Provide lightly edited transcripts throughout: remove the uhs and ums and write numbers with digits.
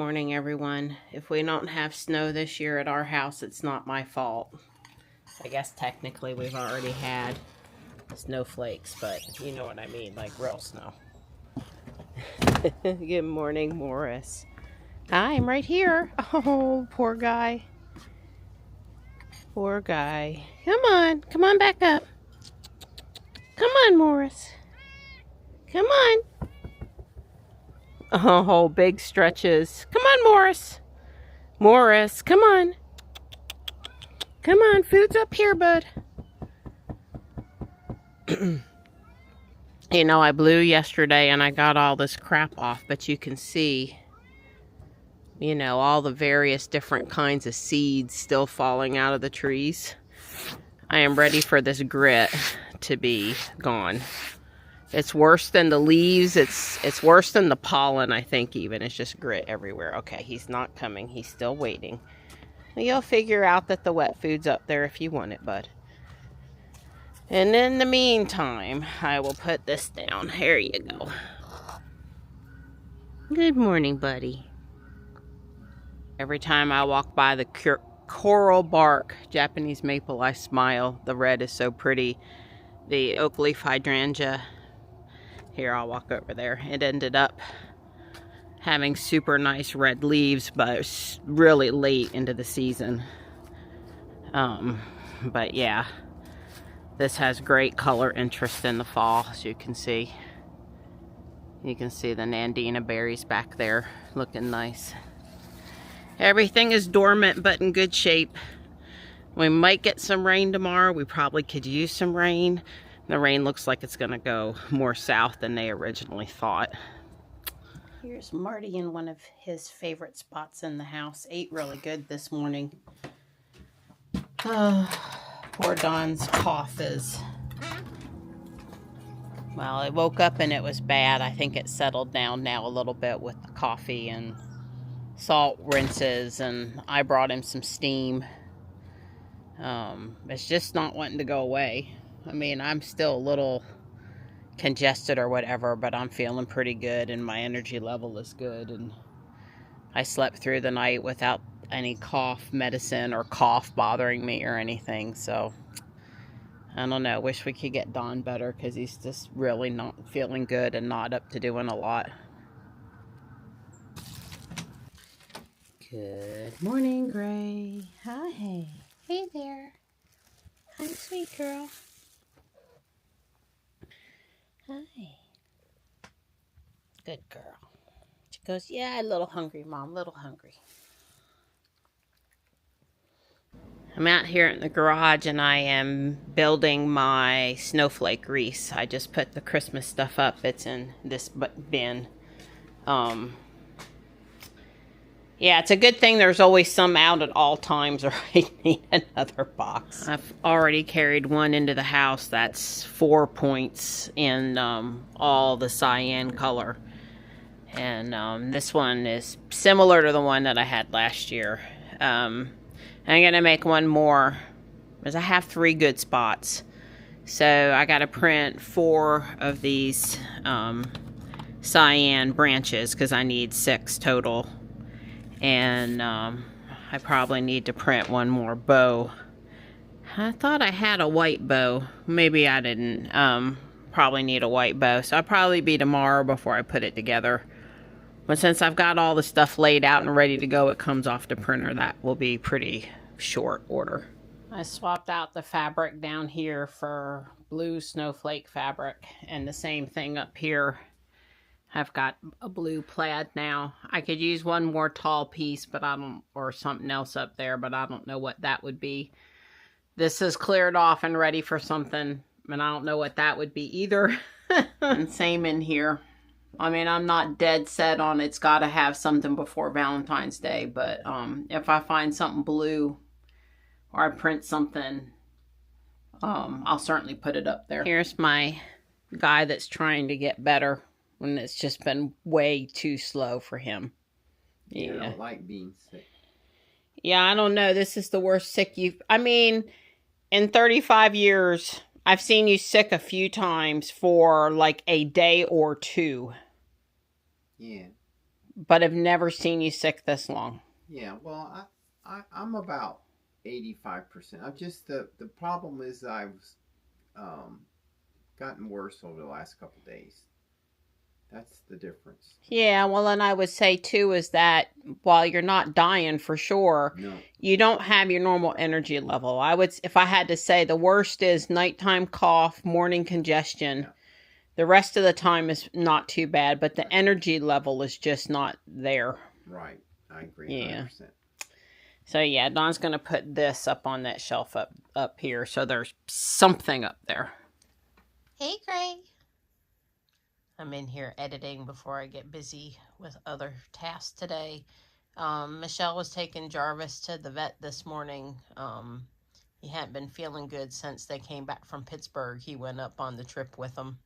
morning, everyone. If we don't have snow this year at our house, it's not my fault. I guess technically we've already had snowflakes, but you know what I mean, like real snow. Good morning, Morris. Hi, I'm right here. Oh, poor guy. Poor guy. Come on back up. Come on, Morris. Come on. Oh, big stretches. Come on, Morris. Morris, come on. Come on, food's up here, bud. You know, I blew yesterday and I got all this crap off, but you can see, you know, all the various different kinds of seeds still falling out of the trees. I am ready for this grit to be gone. It's worse than the leaves. It's worse than the pollen, I think, even. It's just grit everywhere. Okay, he's not coming. He's still waiting. You'll figure out that the wet food's up there if you want it, bud. And in the meantime, I will put this down. Here you go. Good morning, buddy. Every time I walk by the coral bark Japanese maple, I smile. The red is so pretty. The oak leaf hydrangea. Here, I'll walk over there. It ended up having super nice red leaves, but it's really late into the season. But yeah, this has great color interest in the fall, as you can see. You can see the Nandina berries back there looking nice. Everything is dormant but in good shape. We might get some rain tomorrow. We probably could use some rain. The rain looks like it's going to go more south than they originally thought. Here's Marty in one of his favorite spots in the house. Ate really good this morning. Poor Don's cough is... Well, it woke up and it was bad. I think it settled down now a little bit with the coffee and salt rinses, and I brought him some steam. It's just not wanting to go away. I mean, I'm still a little congested or whatever, but I'm feeling pretty good and my energy level is good. And I slept through the night without any cough medicine or cough bothering me or anything. So, I don't know. Wish we could get Don better because he's just really not feeling good and not up to doing a lot. Good morning, Gray. Hi. Hey there. Hi, sweet girl. Hi. Good girl. She goes, yeah, a little hungry, Mom, a little hungry. I'm out here in the garage and I am building my snowflake wreaths. I just put the Christmas stuff up. It's in this bin. Yeah, it's a good thing there's always some out at all times or I need another box. I've already carried one into the house that's 4 points in all the cyan color. And this one is similar to the one that I had last year. I'm going to make one more because I have 3 good spots. So I got to print 4 of these cyan branches because I need 6 total. And I probably need to print one more bow. I thought I had a white bow. Maybe I didn't. Probably need a white bow. So I'll probably be tomorrow before I put it together. But since I've got all the stuff laid out and ready to go, it comes off the printer. That will be pretty short order. I swapped out the fabric down here for blue snowflake fabric. And the same thing up here. I've got a blue plaid now. I could use one more tall piece, but I don't, or something else up there, but I don't know what that would be. This is cleared off and ready for something, and I don't know what that would be either. And same in here. I mean, I'm not dead set on it's got to have something before Valentine's Day, but if I find something blue or I print something, I'll certainly put it up there. Here's my guy that's trying to get better. When it's just been way too slow for him. Yeah. I don't like being sick. Yeah, I don't know. This is the worst sick you've... I mean, in 35 years, I've seen you sick a few times for like a day or 2. Yeah. but I've never seen you sick this long. Yeah, well, I'm about 85%. I'm just the problem is I've gotten worse over the last couple days. That's the difference. Yeah, well, and I would say too is that while you're not dying for sure, No. you don't have your normal energy level. If I had to say, the worst is nighttime cough, morning congestion. Yeah. The rest of the time is not too bad, but the energy level is just not there. Right. I agree. Yeah. 100%. So yeah, Don's going to put this up on that shelf up here, so there's something up there. Hey, Gray. I'm in here editing before I get busy with other tasks today. Michelle was taking Jarvis to the vet this morning. He hadn't been feeling good since they came back from Pittsburgh. He went up on the trip with them.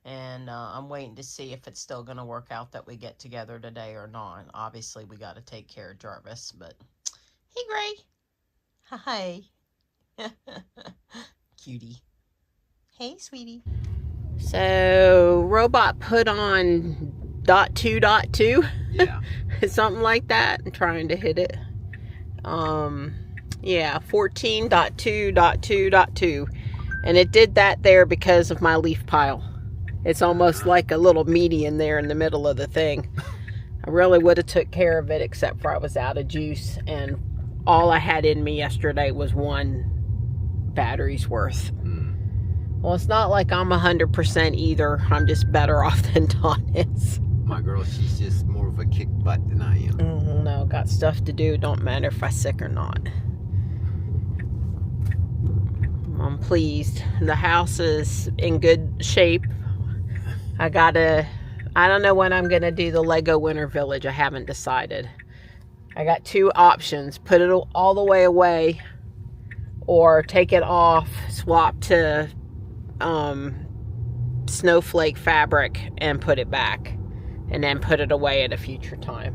And I'm waiting to see if it's still going to work out that we get together today or not. Obviously, we got to take care of Jarvis, but... Hey, Gray. Hi. Cutie. Hey, sweetie. So, Robot put on .2.2. Yeah. Something like that. I'm trying to hit it. Yeah, 14.2.2.2. And it did that there because of my leaf pile. It's almost like a little median there in the middle of the thing. I really would have took care of it, except for I was out of juice, and all I had in me yesterday was one battery's worth. Well, it's not like I'm 100% either. I'm just better off than Dawn is. My girl, she's just more of a kick butt than I am. No, got stuff to do. Don't matter if I'm sick or not. I'm pleased. The house is in good shape. I don't know when I'm going to do the Lego Winter Village. I haven't decided. I got two options. Put it all the way away, or take it off, swap to snowflake fabric and put it back, and then put it away at a future time,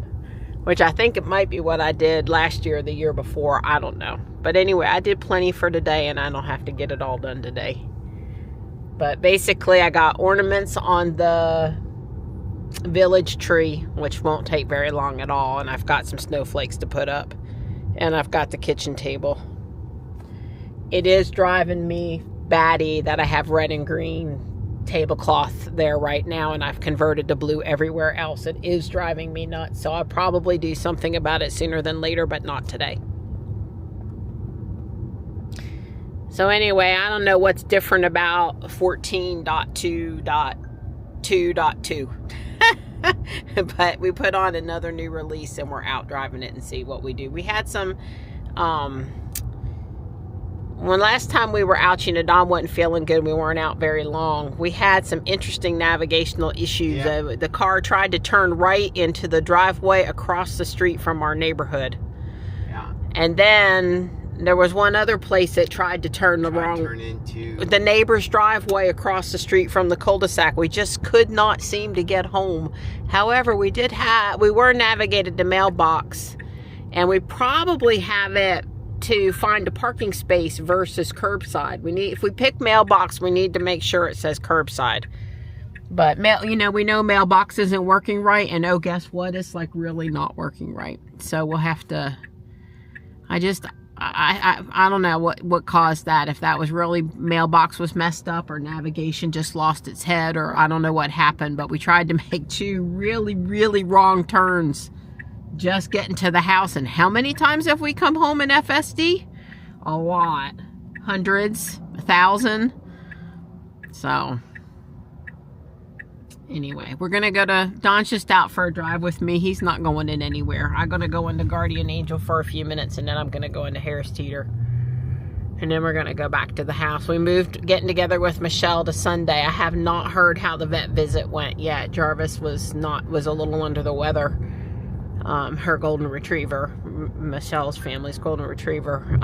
which I think it might be what I did last year or the year before. I don't know. But anyway, I did plenty for today, and I don't have to get it all done today. But basically, I got ornaments on the village tree, which won't take very long at all, and I've got some snowflakes to put up, and I've got the kitchen table. It is driving me batty that I have red and green tablecloth there right now, and I've converted to blue everywhere else. It is driving me nuts, so I'll probably do something about it sooner than later, but not today. So anyway, I don't know what's different about 14.2.2.2. But we put on another new release, and we're out driving it and see what we do. We had some, when last time we were out, Don wasn't feeling good. We weren't out very long. We had some interesting navigational issues. Yeah. The car tried to turn right into the driveway across the street from our neighborhood. Yeah. And then there was one other place that tried to turn into the neighbor's driveway across the street from the cul-de-sac. We just could not seem to get home. However, we were navigated to mailbox, and we probably have it to find a parking space versus curbside. If we pick mailbox, we need to make sure it says curbside. But we know mailbox isn't working right, and oh, guess what? It's like really not working right. So we'll have to. I don't know what caused that. If that was really mailbox was messed up, or navigation just lost its head, or I don't know what happened. But we tried to make two really, really wrong turns just getting to the house. And how many times have we come home in FSD? A lot. Hundreds. 1,000. So anyway, we're going to go to... Don's just out for a drive with me. He's not going in anywhere. I'm going to go into Guardian Angel for a few minutes, and then I'm going to go into Harris Teeter. And then we're going to go back to the house. We moved getting together with Michelle to Sunday. I have not heard how the vet visit went yet. Jarvis was a little under the weather. Her golden retriever, Michelle's family's golden retriever.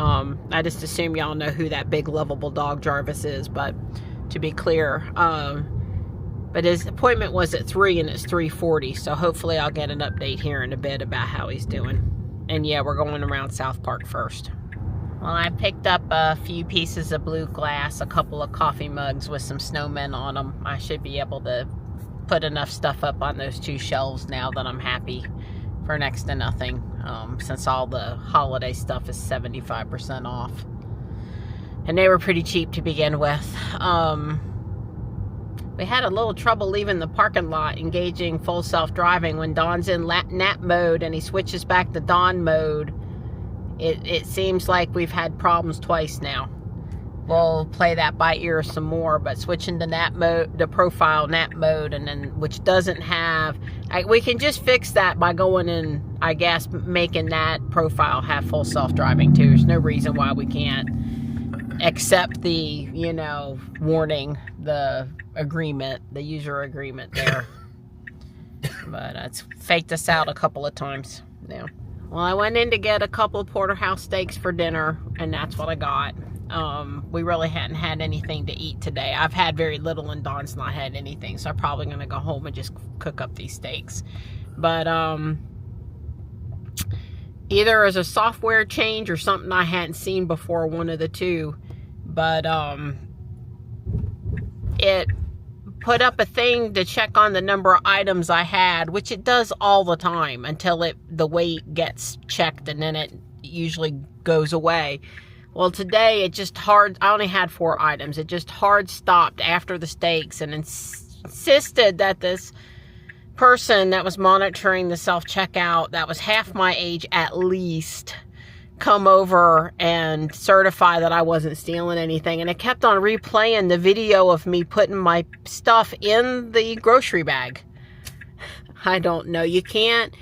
I just assume y'all know who that big lovable dog Jarvis is, but to be clear, but his appointment was at 3 and it's 3:40, so hopefully I'll get an update here in a bit about how he's doing. And yeah, we're going around South Park first. Well, I picked up a few pieces of blue glass, a couple of coffee mugs with some snowmen on them. I should be able to put enough stuff up on those 2 shelves now that I'm happy for next to nothing, since all the holiday stuff is 75% off. And they were pretty cheap to begin with. We had a little trouble leaving the parking lot, engaging full self-driving. When Don's in nap mode and he switches back to dawn mode, it seems like we've had problems twice now. We'll play that by ear some more, but switching to nap mode, the profile nap mode, and then which doesn't have, we can just fix that by going in, I guess, making that profile have full self-driving too. There's no reason why we can't, except the, you know, warning, the agreement, the user agreement there. But it's faked us out a couple of times now. Well, I went in to get a couple of porterhouse steaks for dinner, and that's what I got. We really hadn't had anything to eat today. I've had very little, and Dawn's not had anything, so I'm probably going to go home and just cook up these steaks. But either as a software change or something I hadn't seen before, one of the two. But it put up a thing to check on the number of items I had, which it does all the time until the weight gets checked, and then it usually goes away. Well, today it just I only had 4 items. It just hard stopped after the steaks and insisted that this person that was monitoring the self-checkout, that was half my age at least, come over and certify that I wasn't stealing anything. And it kept on replaying the video of me putting my stuff in the grocery bag. I don't know. You can't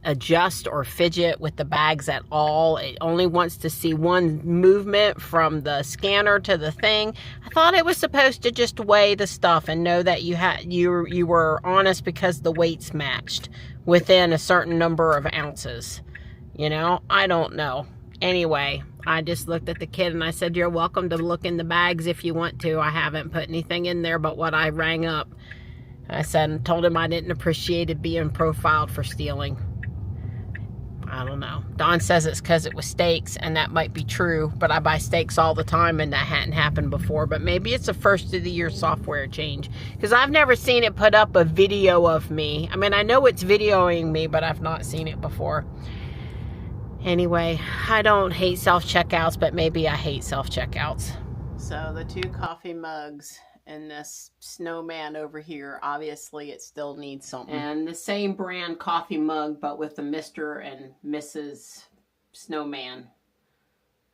adjust or fidget with the bags at all. It only wants to see one movement from the scanner to the thing. I thought it was supposed to just weigh the stuff and know that you were honest because the weights matched within a certain number of ounces. You know, I don't know. Anyway, I just looked at the kid and I said, "You're welcome to look in the bags if you want to. I haven't put anything in there but what I rang up." I said and told him I didn't appreciate it being profiled for stealing. I don't know. Don says it's because it was steaks, and that might be true, but I buy steaks all the time and that hadn't happened before. But maybe it's a first of the year software change, because I've never seen it put up a video of me. I mean, I know it's videoing me, but I've not seen it before. Anyway, I don't hate self-checkouts, but maybe I hate self-checkouts. So the 2 coffee mugs and this snowman over here, obviously it still needs something. And the same brand coffee mug, but with the Mr. and Mrs. Snowman.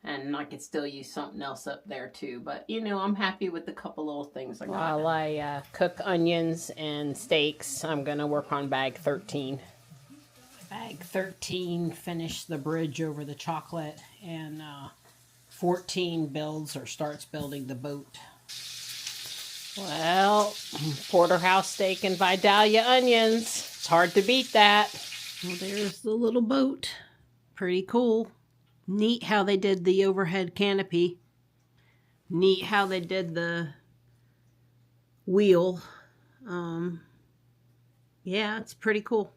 And I could still use something else up there too. But, you know, I'm happy with the couple little things I got. While I cook onions and steaks, I'm going to work on bag 13. Bag 13 finished the bridge over the chocolate, and 14 builds or starts building the boat. Well, porterhouse steak and Vidalia onions. It's hard to beat that. Well, there's the little boat. Pretty cool. Neat how they did the overhead canopy. Neat how they did the wheel. Yeah, it's pretty cool.